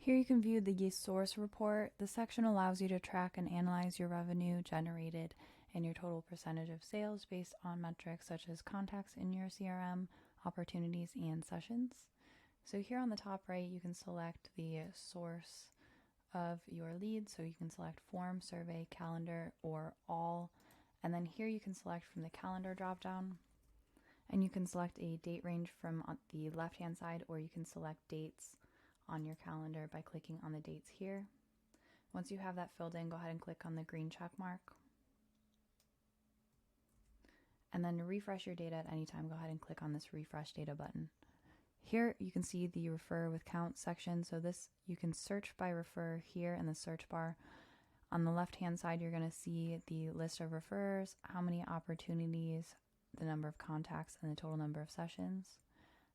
Here you can view the source report. This section allows you to track and analyze your revenue generated and your total percentage of sales based on metrics such as contacts in your CRM, opportunities, and sessions. So here on the top right, you can select the source of your lead. So you can select form, survey, calendar, or all. And then here you can select from the calendar dropdown. And you can select a date range from the left-hand side, or you can select dates on your calendar by clicking on the dates here. Once you have that filled in, go ahead and click on the green check mark. And then to refresh your data at any time, go ahead and click on this refresh data button. Here you can see the refer with count section. So this, you can search by refer here in the search bar. On the left hand side, you're going to see the list of referrers, how many opportunities, the number of contacts, and the total number of sessions.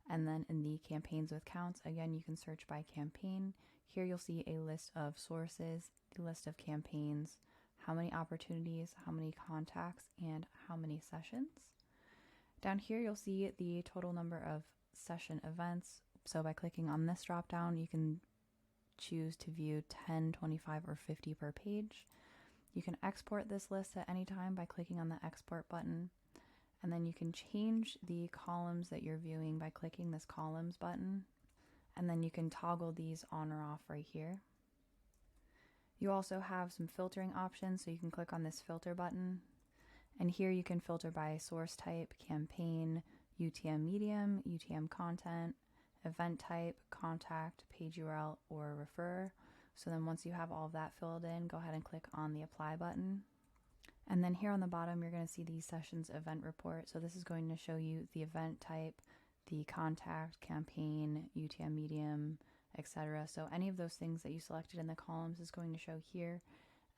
And then in the campaigns with counts, again, you can search by campaign. Here you'll see a list of sources, the list of campaigns, how many opportunities, how many contacts, and how many sessions. Down here you'll see the total number of session events. So by clicking on this drop down, you can choose to view 10, 25, or 50 per page. You can export this list at any time by clicking on the export button. And then you can change the columns that you're viewing by clicking this columns button. And then you can toggle these on or off right here. You also have some filtering options, so you can click on this filter button. And here you can filter by source type, campaign, UTM medium, UTM content, event type, contact, page URL, or refer. So then once you have all of that filled in, go ahead and click on the apply button. And then here on the bottom, you're going to see the sessions event report. So this is going to show you the event type, the contact, campaign, UTM medium, etc. So any of those things that you selected in the columns is going to show here.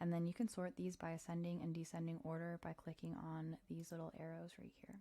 And then you can sort these by ascending and descending order by clicking on these little arrows right here.